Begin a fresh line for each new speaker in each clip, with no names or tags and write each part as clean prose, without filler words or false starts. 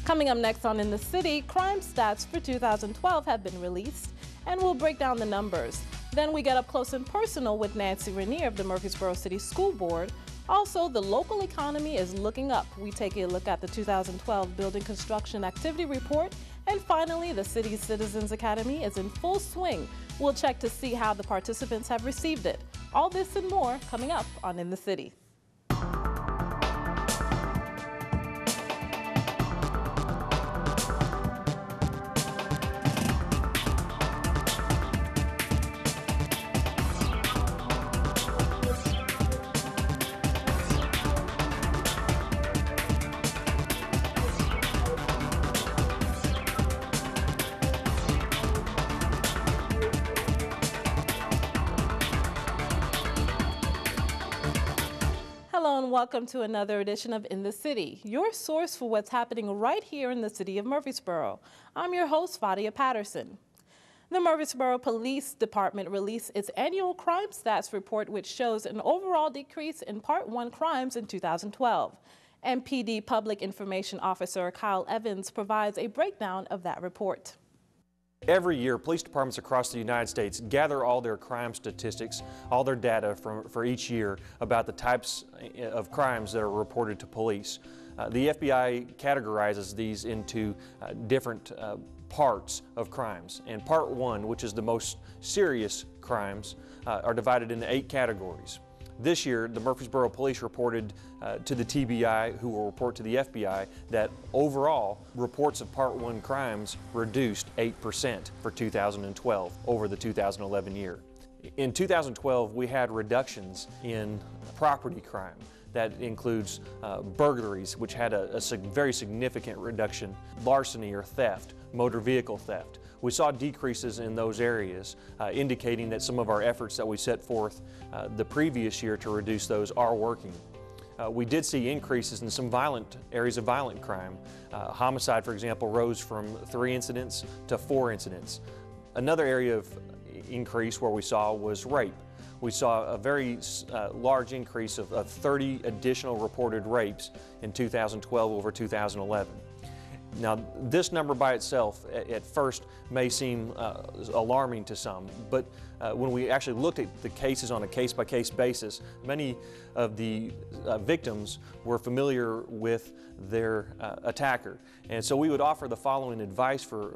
Coming up next on In the City, crime stats for 2012 have been released, and we'll break down the numbers. Then we get up close and personal with Nancy Rainier of the Murfreesboro City School Board. Also, the local economy is looking up. We take a look at the 2012 Building Construction Activity Report. And finally, the city's Citizens Academy is in full swing. We'll check to see how the participants have received it. All this and more coming up on In the City. Hello and welcome to another edition of In the City, your source for what's happening right here in the city of Murfreesboro. I'm your host, Fadia Patterson. The Murfreesboro Police Department released its annual crime stats report, which shows an overall decrease in Part 1 crimes in 2012. MPD Public Information Officer Kyle Evans provides a breakdown of that report.
Every year, police departments across the United States gather all their crime statistics, all their data for each year about the types of crimes that are reported to police. The FBI categorizes these into different parts of crimes. And Part 1, which is the most serious crimes, are divided into 8 categories. This year, the Murfreesboro Police reported to the TBI, who will report to the FBI, that overall reports of Part 1 crimes reduced 8% for 2012 over the 2011 year. In 2012, we had reductions in property crime. That includes burglaries, which had a very significant reduction, larceny or theft, motor vehicle theft. We saw decreases in those areas, indicating that some of our efforts that we set forth the previous year to reduce those are working. We did see increases in some areas of violent crime. Homicide, for example, rose from 3 incidents to 4 incidents. Another area of increase where we saw was rape. We saw a very large increase of 30 additional reported rapes in 2012 over 2011. Now, this number by itself at first may seem alarming to some, but when we actually looked at the cases on a case-by-case basis, many of the victims were familiar with their attacker. And so we would offer the following advice for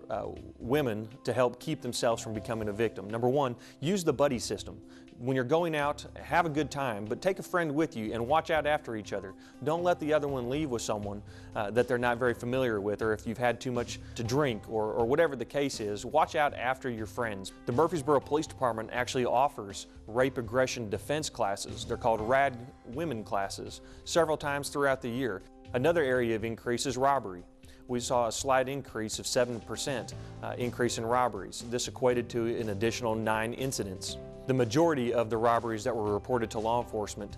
women to help keep themselves from becoming a victim. Number 1, use the buddy system. When you're going out, have a good time, but take a friend with you and watch out after each other. Don't let the other one leave with someone that they're not very familiar with, or if you've had too much to drink or whatever the case is, watch out after your friends. The Murfreesboro Police Department actually offers rape aggression defense classes. They're called RAD women classes several times throughout the year. Another area of increase is robbery. We saw a slight increase of 7% increase in robberies. This equated to an additional 9 incidents. The majority of the robberies that were reported to law enforcement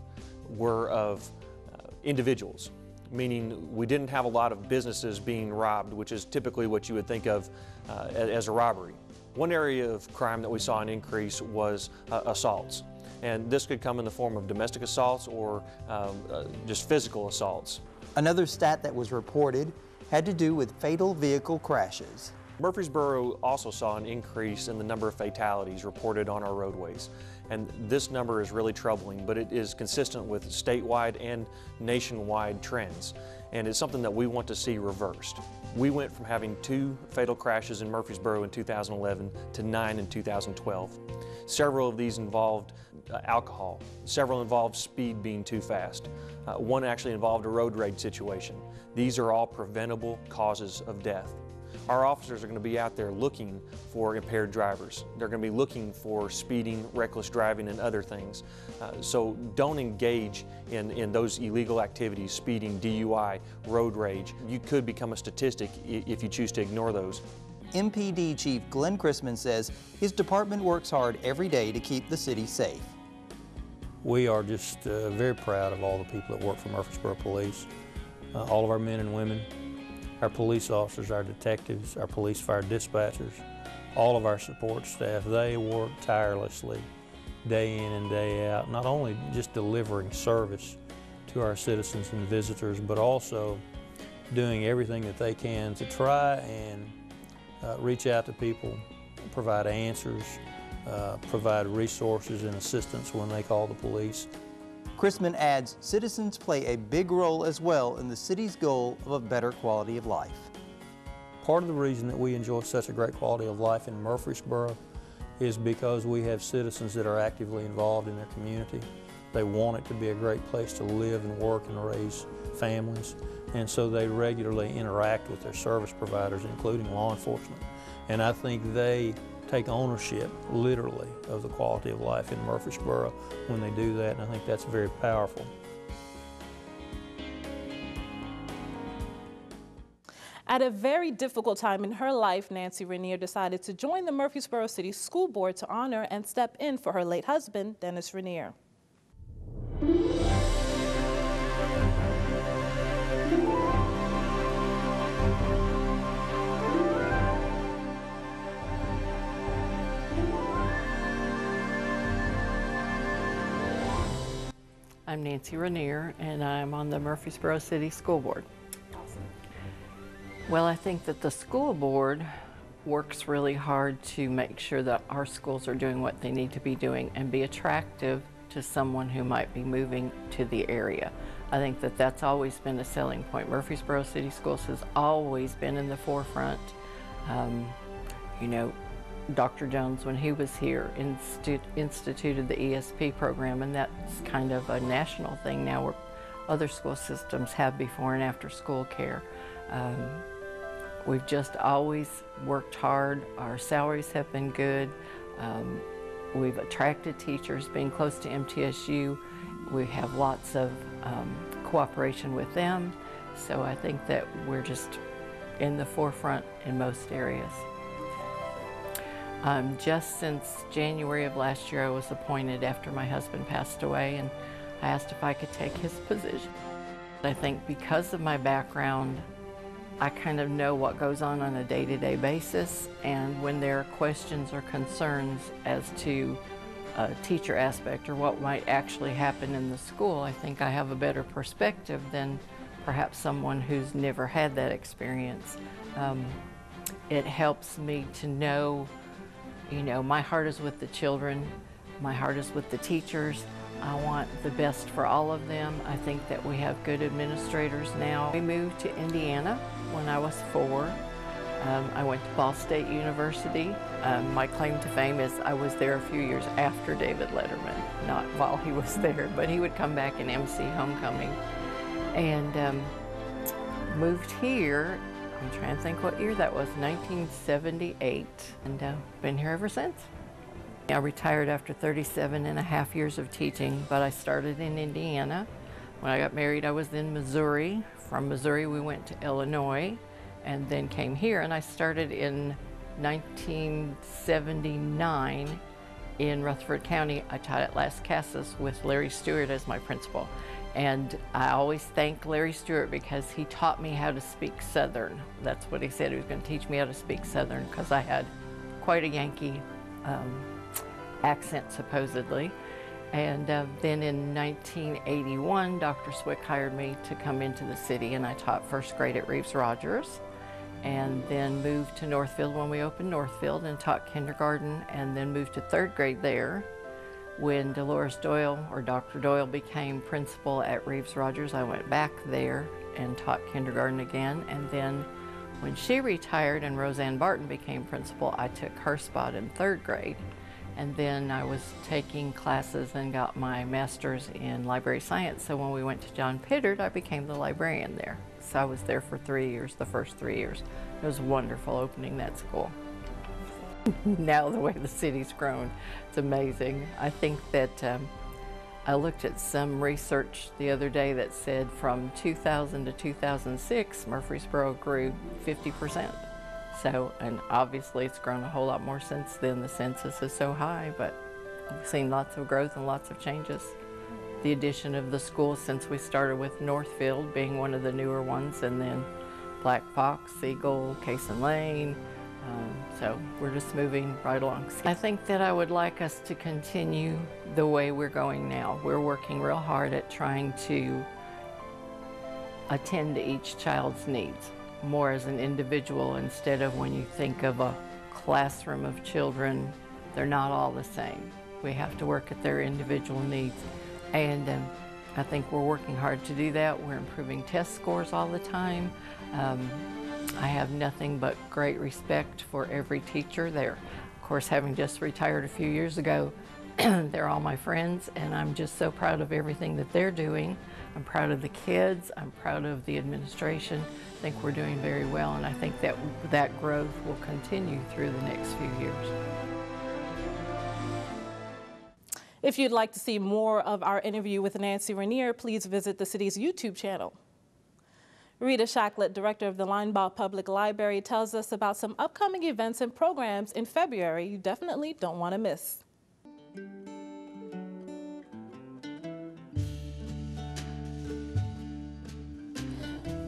were of individuals, meaning we didn't have a lot of businesses being robbed, which is typically what you would think of as a robbery. One area of crime that we saw an increase was assaults. And this could come in the form of domestic assaults or just physical assaults.
Another stat that was reported had to do with fatal vehicle crashes.
Murfreesboro also saw an increase in the number of fatalities reported on our roadways. And this number is really troubling, but it is consistent with statewide and nationwide trends. And it's something that we want to see reversed. We went from having 2 fatal crashes in Murfreesboro in 2011 to 9 in 2012. Several of these involved alcohol. Several involved speed being too fast. One actually involved a road rage situation. These are all preventable causes of death. Our officers are going to be out there looking for impaired drivers. They're going to be looking for speeding, reckless driving, and other things. So don't engage in those illegal activities, speeding, DUI, road rage. You could become a statistic if you choose to ignore those.
MPD Chief Glenn Chrisman says his department works hard every day to keep the city safe.
We are just very proud of all the people that work for Murfreesboro Police, all of our men and women, our police officers, our detectives, our police fire dispatchers, all of our support staff. They work tirelessly day in and day out, not only just delivering service to our citizens and visitors, but also doing everything that they can to try and reach out to people, provide answers, provide resources and assistance when they call the police.
Chrisman adds, citizens play a big role as well in the city's goal of a better quality of life.
Part of the reason that we enjoy such a great quality of life in Murfreesboro is because we have citizens that are actively involved in their community. They want it to be a great place to live and work and raise families, and so they regularly interact with their service providers, including law enforcement. And I think they take ownership, literally, of the quality of life in Murfreesboro when they do that, and I think that's very powerful.
At a very difficult time in her life, Nancy Rainier decided to join the Murfreesboro City School Board to honor and step in for her late husband, Dennis Rainier.
I'm Nancy Rainier, and I'm on the Murfreesboro City School Board. Awesome. Well, I think that the school board works really hard to make sure that our schools are doing what they need to be doing and be attractive to someone who might be moving to the area. I think that that's always been a selling point. Murfreesboro City Schools has always been in the forefront. You know, Dr. Jones, when he was here, instituted the ESP program, and that's kind of a national thing now where other school systems have before and after school care. We've just always worked hard. Our salaries have been good. We've attracted teachers. Being close to MTSU, we have lots of cooperation with them. So I think that we're just in the forefront in most areas. Just since January of last year, I was appointed after my husband passed away, and I asked if I could take his position. I think because of my background, I kind of know what goes on a day-to-day basis, and when there are questions or concerns as to a teacher aspect or what might actually happen in the school, I think I have a better perspective than perhaps someone who's never had that experience. It helps me to know, you know, my heart is with the children, my heart is with the teachers. I want the best for all of them. I think that we have good administrators now. We moved to Indiana when I was 4. I went to Ball State University. My claim to fame is I was there a few years after David Letterman, not while he was there, but he would come back and MC homecoming. And moved here, I'm trying to think what year that was, 1978, and been here ever since. I retired after 37.5 years of teaching, but I started in Indiana. When I got married, I was in Missouri. From Missouri, we went to Illinois and then came here, and I started in 1979 in Rutherford County. I taught at Las Casas with Larry Stewart as my principal. And I always thank Larry Stewart because he taught me how to speak Southern. That's what he said, he was going to teach me how to speak Southern, because I had quite a Yankee accent, supposedly. And then in 1981, Dr. Swick hired me to come into the city, and I taught first grade at Reeves Rogers, and then moved to Northfield when we opened Northfield and taught kindergarten, and then moved to 3rd grade there. When Dolores Doyle, or Dr. Doyle, became principal at Reeves Rogers, I went back there and taught kindergarten again. And then when she retired and Roseanne Barton became principal, I took her spot in 3rd grade. And then I was taking classes and got my master's in library science. So when we went to John Pittard, I became the librarian there. So I was there for 3 years, the first 3 years. It was wonderful opening that school. Now the way the city's grown, it's amazing. I think that I looked at some research the other day that said from 2000 to 2006, Murfreesboro grew 50%. So, and obviously it's grown a whole lot more since then. The census is so high, but we've seen lots of growth and lots of changes. The addition of the schools since we started with Northfield being one of the newer ones, and then Black Fox, Eagle, Cason Lane. So we're just moving right along. I think that I would like us to continue the way we're going now. We're working real hard at trying to attend to each child's needs more as an individual, instead of when you think of a classroom of children, they're not all the same. We have to work at their individual needs, and I think we're working hard to do that. We're improving test scores all the time. I have nothing but great respect for every teacher there. Of course, having just retired a few years ago, they're all my friends, and I'm just so proud of everything that they're doing. I'm proud of the kids. I'm proud of the administration. I think we're doing very well, and I think that that growth will continue through the next few years.
If you'd like to see more of our interview with Nancy Rainier, please visit the city's YouTube channel. Rita Shacklett, director of the Linebaugh Public Library, tells us about some upcoming events and programs in February you definitely don't want to miss.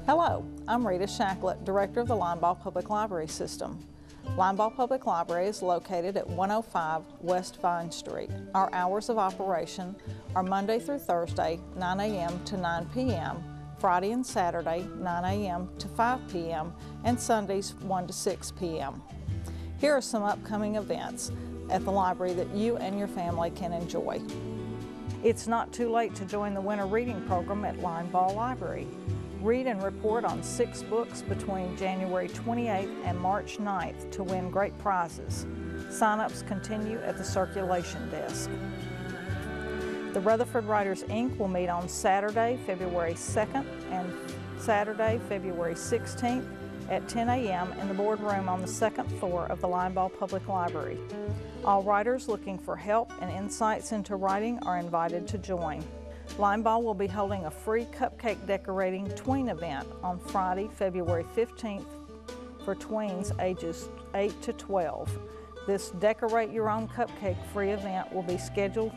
Hello, I'm Rita Shacklett, director of the Linebaugh Public Library System. Linebaugh Public Library is located at 105 West Vine Street. Our hours of operation are Monday through Thursday, 9 a.m. to 9 p.m., Friday and Saturday, 9 a.m. to 5 p.m., and Sundays, 1 to 6 p.m. Here are some upcoming events at the library that you and your family can enjoy. It's not too late to join the winter reading program at Linebaugh Library. Read and report on 6 books between January 28th and March 9th to win great prizes. Sign-ups continue at the circulation desk. The Rutherford Writers Inc. will meet on Saturday, February 2nd and Saturday, February 16th at 10 a.m. in the boardroom on the 2nd floor of the Linebaugh Public Library. All writers looking for help and insights into writing are invited to join. Linebaugh will be holding a free cupcake decorating tween event on Friday, February 15th for tweens ages 8 to 12. This Decorate Your Own Cupcake free event will be scheduled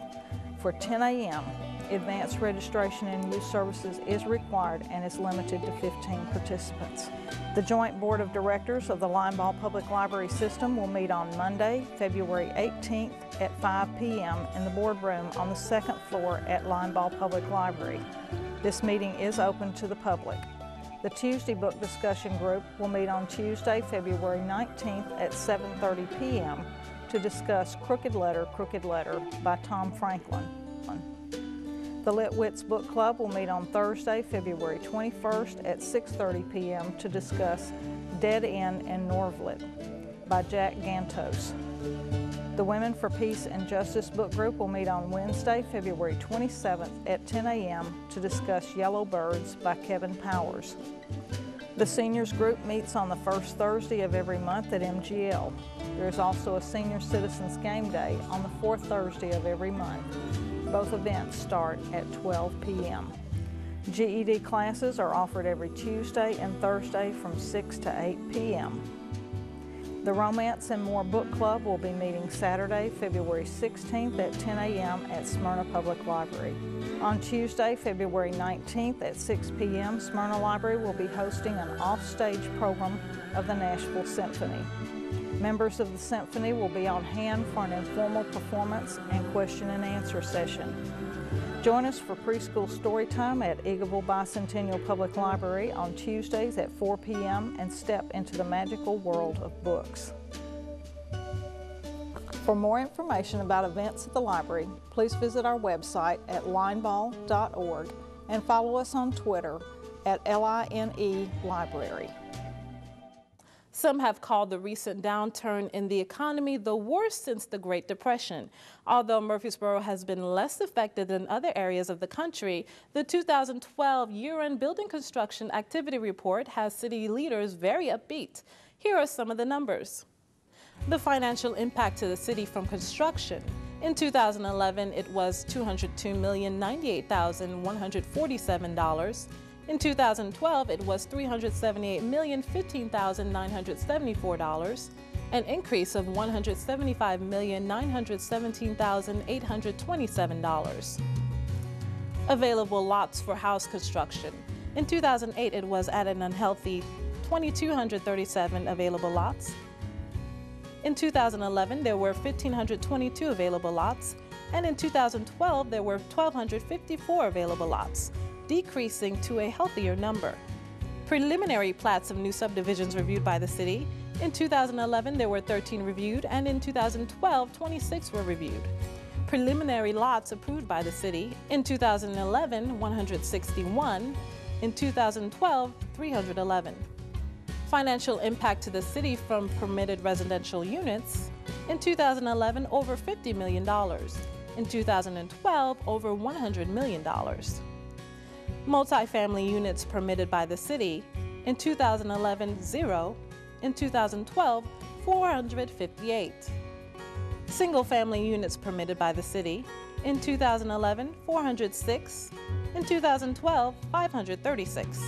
for 10 a.m. Advanced registration and use services is required and is limited to 15 participants. The Joint Board of Directors of the Linebaugh Public Library System will meet on Monday, February 18th at 5 p.m. in the boardroom on the 2nd floor at Linebaugh Public Library. This meeting is open to the public. The Tuesday Book Discussion Group will meet on Tuesday, February 19th at 7:30 p.m. to discuss Crooked Letter by Tom Franklin. The Lit Wits Book Club will meet on Thursday, February 21st at 6:30 p.m. to discuss Dead End in Norvlet by Jack Gantos. The Women for Peace and Justice Book Group will meet on Wednesday, February 27th at 10 a.m. to discuss Yellow Birds by Kevin Powers. The Seniors Group meets on the first Thursday of every month at MGL. There is also a Senior Citizens Game Day on the fourth Thursday of every month. Both events start at 12 p.m. GED classes are offered every Tuesday and Thursday from 6 to 8 p.m. The Romance and More Book Club will be meeting Saturday, February 16th at 10 a.m. at Smyrna Public Library. On Tuesday, February 19th at 6 p.m., Smyrna Library will be hosting an off-stage program of the Nashville Symphony. Members of the Symphony will be on hand for an informal performance and question and answer session. Join us for preschool story time at Eagleville Bicentennial Public Library on Tuesdays at 4 p.m. and step into the magical world of books. For more information about events at the library, please visit our website at linebaugh.org and follow us on Twitter at LINE Library.
Some have called the recent downturn in the economy the worst since the Great Depression. Although Murfreesboro has been less affected than other areas of the country, the 2012 year-end building construction activity report has city leaders very upbeat. Here are some of the numbers. The financial impact to the city from construction. In 2011, it was $202,098,147. In 2012, it was $378,015,974, an increase of $175,917,827. Available lots for house construction. In 2008, it was at an unhealthy 2,237 available lots. In 2011, there were 1,522 available lots, and in 2012, there were 1,254 available lots. decreasing to a healthier number. Preliminary plats of new subdivisions reviewed by the city. In 2011, there were 13 reviewed, and in 2012, 26 were reviewed. Preliminary lots approved by the city. In 2011, 161. In 2012, 311. Financial impact to the city from permitted residential units. In 2011, over $50 million. In 2012, over $100 million. Multifamily units permitted by the city. In 2011, 0. In 2012, 458. Single-family units permitted by the city. In 2011, 406. In 2012, 536.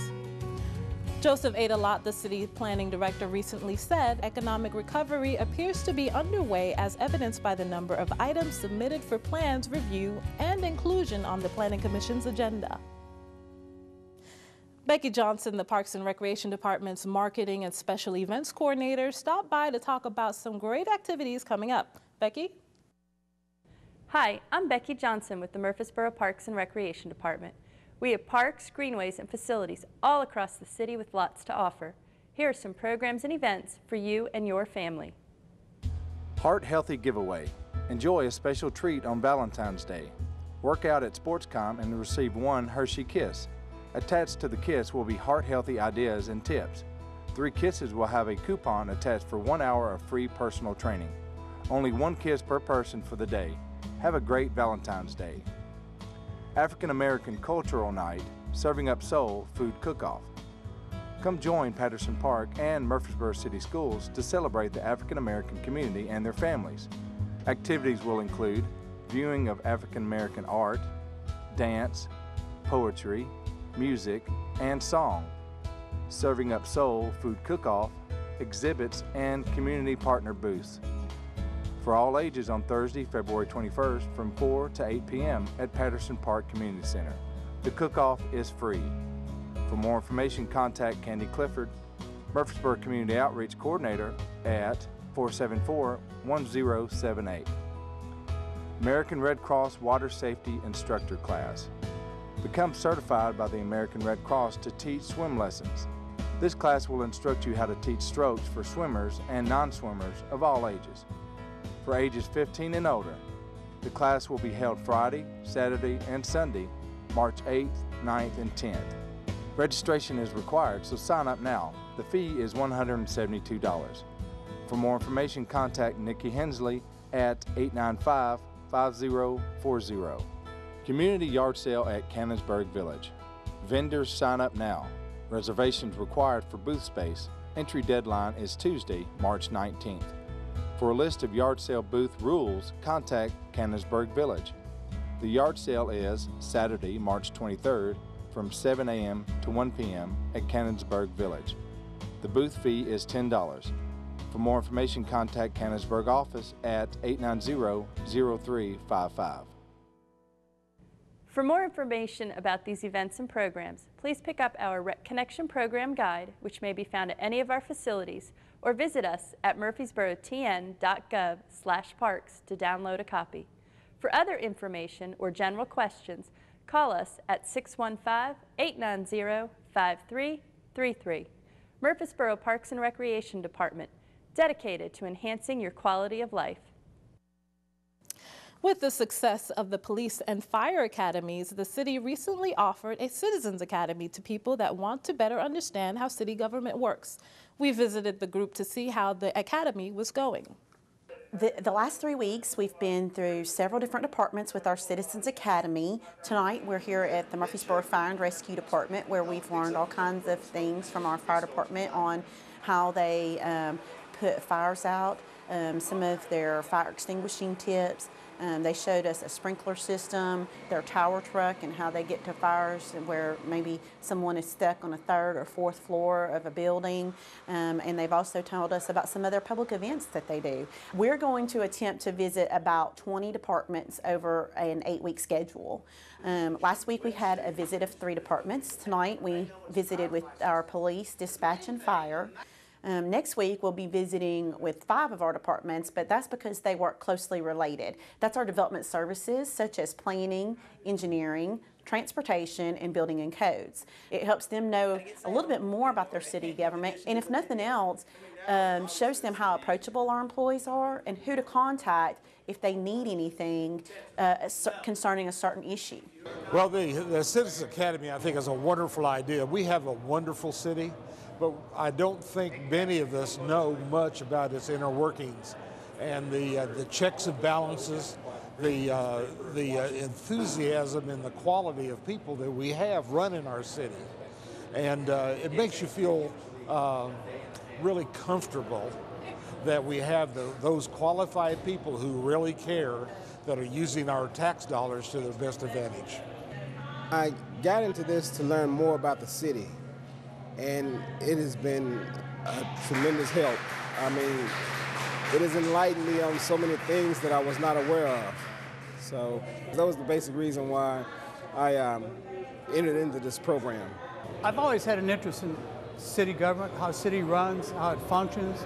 Joseph Ada Lott, the city planning director, recently said economic recovery appears to be underway as evidenced by the number of items submitted for plans review and inclusion on the Planning Commission's agenda. Becky Johnson, the Parks and Recreation Department's Marketing and Special Events Coordinator, stopped by to talk about some great activities coming up. Becky?
Hi, I'm Becky Johnson with the Murfreesboro Parks and Recreation Department. We have parks, greenways, and facilities all across the city with lots to offer. Here are some programs and events for you and your family.
Heart Healthy Giveaway. Enjoy a special treat on Valentine's Day. Work out at SportsCom and receive one Hershey Kiss. Attached to the kiss will be heart healthy ideas and tips. 3 kisses will have a coupon attached for 1 hour of free personal training. Only 1 kiss per person for the day. Have a great Valentine's Day. African American Cultural Night, Serving Up Soul Food Cook-Off. Come join Patterson Park and Murfreesboro City Schools to celebrate the African American community and their families. Activities will include viewing of African American art, dance, poetry, music, and song, Serving Up Soul Food Cook-Off, exhibits, and community partner booths. For all ages on Thursday, February 21st from 4 to 8 p.m. at Patterson Park Community Center. The cook-off is free. For more information, contact Candy Clifford, Murfreesboro Community Outreach Coordinator at 474-1078. American Red Cross Water Safety Instructor Class. Become certified by the American Red Cross to teach swim lessons. This class will instruct you how to teach strokes for swimmers and non-swimmers of all ages. For ages 15 and older, the class will be held Friday, Saturday, and Sunday, March 8th, 9th, and 10th. Registration is required, so sign up now. The fee is $172. For more information, contact Nikki Hensley at 895-5040. Community Yard Sale at Cannonsburg Village. Vendors sign up now. Reservations required for booth space. Entry deadline is Tuesday, March 19th. For a list of yard sale booth rules, contact Cannonsburg Village. The yard sale is Saturday, March 23rd from 7 a.m. to 1 p.m. at Cannonsburg Village. The booth fee is $10. For more information, contact Cannonsburg office at 890-0355.
For more information about these events and programs, please pick up our Rec Connection Program Guide, which may be found at any of our facilities, or visit us at murfreesborotn.gov/parks to download a copy. For other information or general questions, call us at 615-890-5333. Murfreesboro Parks and Recreation Department, dedicated to enhancing your quality of life.
With the success of the police and fire academies, the city recently offered a Citizens Academy to people that want to better understand how city government works. We visited the group to see how the academy was going.
The last 3 weeks, we've been through several different departments with our Citizens Academy. Tonight, we're here at the Murfreesboro Fire and Rescue Department, where we've learned all kinds of things from our fire department on how they put fires out, some of their fire extinguishing tips. They showed us a sprinkler system, their tower truck, and how they get to fires where maybe someone is stuck on a 3rd or 4th floor of a building. And they've also told us about some of their public events that they do. We're going to attempt to visit about 20 departments over an 8-week schedule. Last week we had a visit of 3 departments. Tonight we visited with our police, dispatch, and fire. Next week, we'll be visiting with 5 of our departments, but that's because they work closely related. That's our development services, such as planning, engineering, transportation, and building and codes. It helps them know a little bit more about their city government, and if nothing else, shows them how approachable our employees are and who to contact if they need anything concerning a certain issue.
Well, the Citizens Academy, I think, is a wonderful idea. We have a wonderful city, but I don't think many of us know much about its inner workings and the checks and balances, the enthusiasm and the quality of people that we have running our city. And it makes you feel really comfortable that we have those qualified people who really care, that are using our tax dollars to their best advantage.
I got into this to learn more about the city, and it has been a tremendous help. I mean, it has enlightened me on so many things that I was not aware of. So that was the basic reason why I entered into this program.
I've always had an interest in city government, how city runs, how it functions,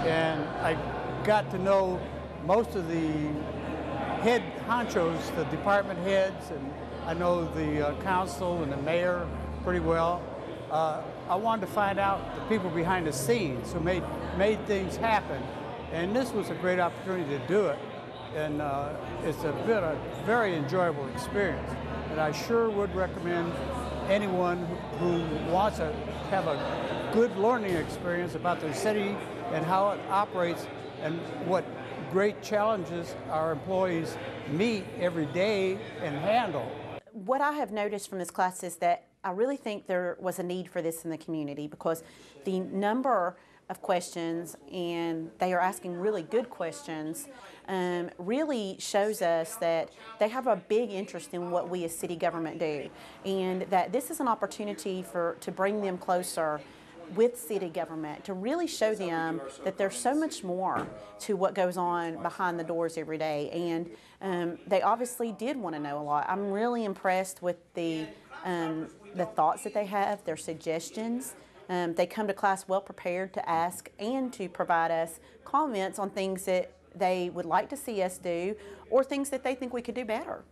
and I got to know most of the head honchos, the department heads, and I know the council and the mayor pretty well. I wanted to find out the people behind the scenes who made things happen, and this was a great opportunity to do it, and it's been a very enjoyable experience, and I sure would recommend anyone who wants to have a good learning experience about the city and how it operates and what great challenges our employees meet every day and handle.
What I have noticed from this class is that I really think there was a need for this in the community, because the number of questions, and they are asking really good questions, really shows us that they have a big interest in what we as city government do, and that this is an opportunity to bring them closer with city government, to really show them that there's so much more to what goes on behind the doors every day. And they obviously did want to know a lot. I'm really impressed with the thoughts that they have, their suggestions. They come to class well prepared to ask and to provide us comments on things that they would like to see us do or things that they think we could do better.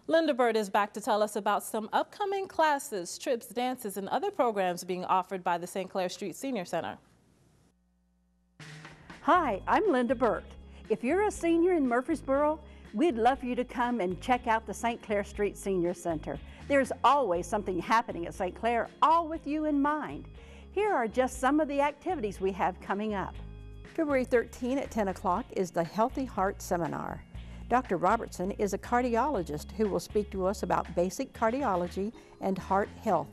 Linda Bird is back to tell us about some upcoming classes, trips, dances, and other programs being offered by the St. Clair Street Senior Center.
Hi, I'm Linda Bird. If you're a senior in Murfreesboro, we'd love for you to come and check out the St. Clair Street Senior Center. There's always something happening at St. Clair, all with you in mind. Here are just some of the activities we have coming up.
February 13 at 10 o'clock is the Healthy Heart Seminar. Dr. Robertson is a cardiologist who will speak to us about basic cardiology and heart health.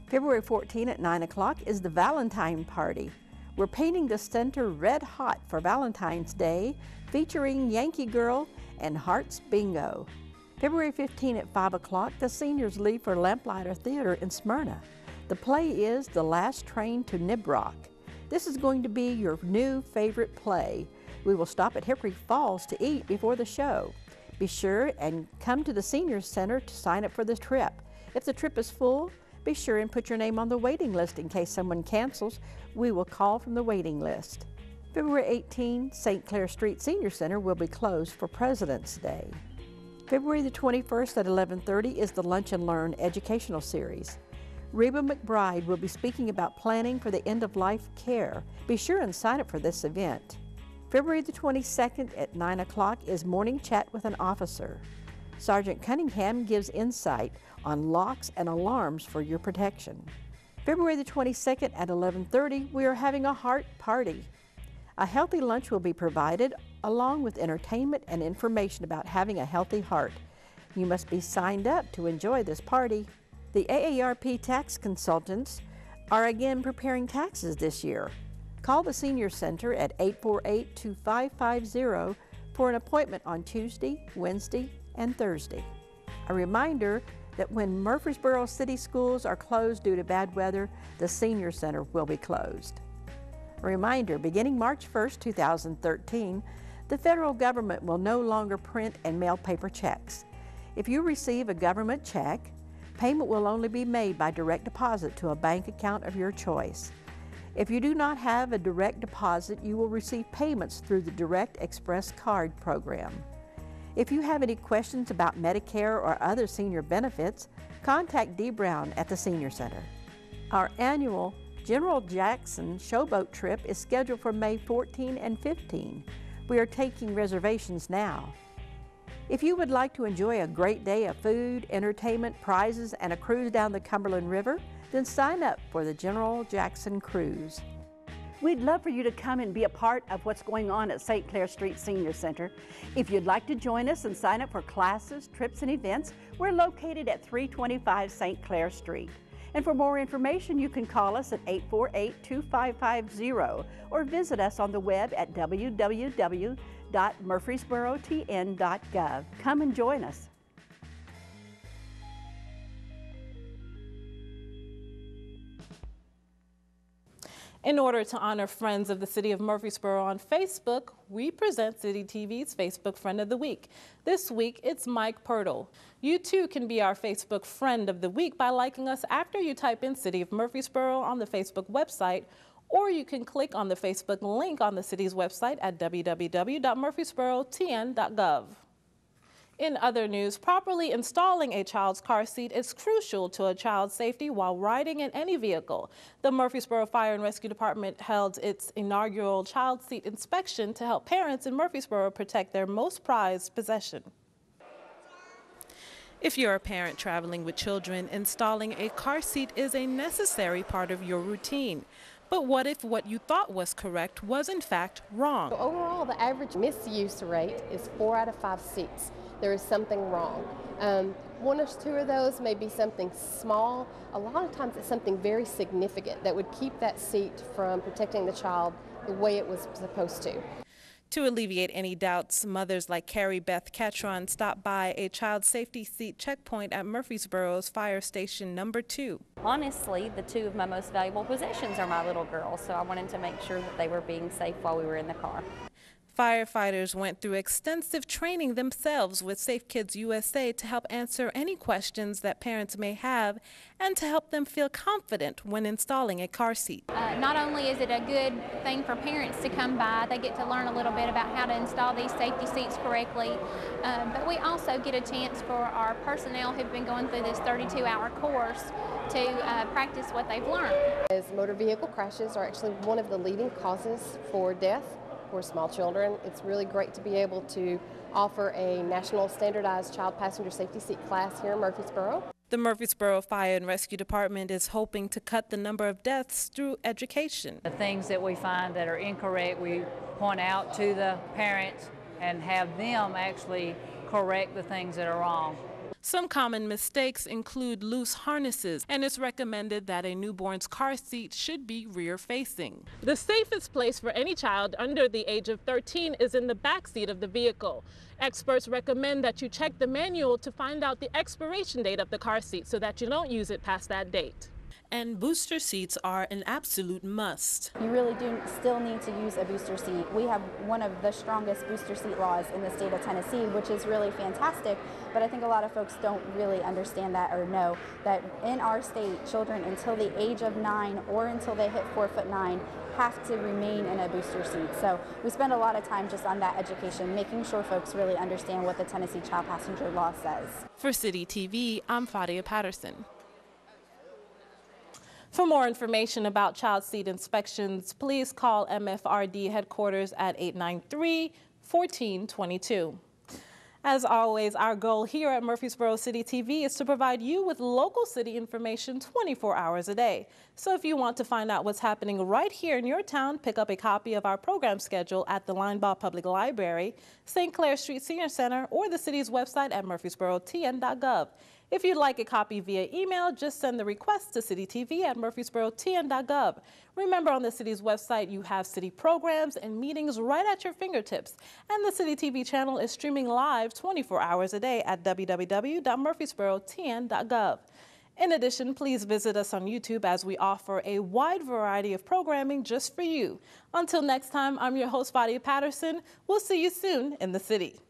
February 14 at 9 o'clock is the Valentine Party. We're painting the center red hot for Valentine's Day, featuring Yankee Girl and Hearts Bingo. February 15 at 5 o'clock, the seniors leave for Lamplighter Theater in Smyrna. The play is The Last Train to Nibrock. This is going to be your new favorite play. We will stop at Hickory Falls to eat before the show. Be sure and come to the Senior Center to sign up for the trip. If the trip is full, be sure and put your name on the waiting list in case someone cancels. We will call from the waiting list. February 18, St. Clair Street Senior Center will be closed for President's Day. February the 21st at 11:30 is the Lunch and Learn educational series. Reba McBride will be speaking about planning for the end-of-life care. Be sure and sign up for this event. February the 22nd at 9 o'clock is Morning Chat with an Officer. Sergeant Cunningham gives insight on locks and alarms for your protection. February the 22nd at 11:30, we are having a heart party. A healthy lunch will be provided, along with entertainment and information about having a healthy heart. You must be signed up to enjoy this party. The AARP tax consultants are again preparing taxes this year. Call the Senior Center at 848-2550 for an appointment on Tuesday, Wednesday, and Thursday. A reminder that when Murfreesboro City schools are closed due to bad weather, the Senior Center will be closed. A reminder, beginning March 1st, 2013, the federal government will no longer print and mail paper checks. If you receive a government check, payment will only be made by direct deposit to a bank account of your choice. If you do not have a direct deposit, you will receive payments through the Direct Express Card program. If you have any questions about Medicare or other senior benefits, contact Dee Brown at the Senior Center. Our annual General Jackson Showboat trip is scheduled for May 14 and 15. We are taking reservations now. If you would like to enjoy a great day of food, entertainment, prizes, and a cruise down the Cumberland River, then sign up for the General Jackson Cruise.
We'd love for you to come and be a part of what's going on at St. Clair Street Senior Center. If you'd like to join us and sign up for classes, trips, and events, we're located at 325 St. Clair Street. And for more information, you can call us at 848-2550 or visit us on the web at www.murfreesborotn.gov. Come and join us.
In order to honor friends of the City of Murfreesboro on Facebook, we present City TV's Facebook Friend of the Week. This week, it's Mike Pirtle. You too can be our Facebook Friend of the Week by liking us after you type in City of Murfreesboro on the Facebook website, or you can click on the Facebook link on the city's website at www.murfreesborotn.gov. In other news, properly installing a child's car seat is crucial to a child's safety while riding in any vehicle. The Murfreesboro Fire and Rescue Department held its inaugural child seat inspection to help parents in Murfreesboro protect their most prized possession. If you're a parent traveling with children, installing a car seat is a necessary part of your routine. But what if what you thought was correct was in fact wrong?
Overall, the average misuse rate is 4 out of 5 seats. There is something wrong. 1 or 2 of those may be something small. A lot of times it's something very significant that would keep that seat from protecting the child the way it was supposed to.
To alleviate any doubts, mothers like Carrie Beth Catron stopped by a child safety seat checkpoint at Murfreesboro's Fire Station number 2.
Honestly, the 2 of my most valuable possessions are my little girls, so I wanted to make sure that they were being safe while we were in the car.
Firefighters went through extensive training themselves with Safe Kids USA to help answer any questions that parents may have and to help them feel confident when installing a car seat.
Not only is it a good thing for parents to come by, they get to learn a little bit about how to install these safety seats correctly, but we also get a chance for our personnel who've been going through this 32-hour course to practice what they've learned.
As motor vehicle crashes are actually one of the leading causes for death for small children, it's really great to be able to offer a national standardized child passenger safety seat class here in Murfreesboro.
The Murfreesboro Fire and Rescue Department is hoping to cut the number of deaths through education.
The things that we find that are incorrect, we point out to the parents and have them actually correct the things that are wrong.
Some common mistakes include loose harnesses, and it's recommended that a newborn's car seat should be rear-facing. The safest place for any child under the age of 13 is in the back seat of the vehicle. Experts recommend that you check the manual to find out the expiration date of the car seat so that you don't use it past that date. And booster seats are an absolute must.
You really do still need to use a booster seat. We have one of the strongest booster seat laws in the state of Tennessee, which is really fantastic, but I think a lot of folks don't really understand that or know that in our state, children until the age of 9 or until they hit 4'9" have to remain in a booster seat. So we spend a lot of time just on that education, making sure folks really understand what the Tennessee Child Passenger Law says.
For City TV, I'm Fadia Patterson. For more information about child seat inspections, please call MFRD headquarters at 893-1422. As always, our goal here at Murfreesboro City TV is to provide you with local city information 24 hours a day. So if you want to find out what's happening right here in your town, pick up a copy of our program schedule at the Linebaugh Public Library, St. Clair Street Senior Center, or the city's website at murfreesborotn.gov. If you'd like a copy via email, just send the request to citytv@murfreesborotn.gov. Remember, on the city's website, you have city programs and meetings right at your fingertips. And the City TV channel is streaming live 24 hours a day at www.murfreesborotn.gov. In addition, please visit us on YouTube as we offer a wide variety of programming just for you. Until next time, I'm your host, Fadia Patterson. We'll see you soon in the city.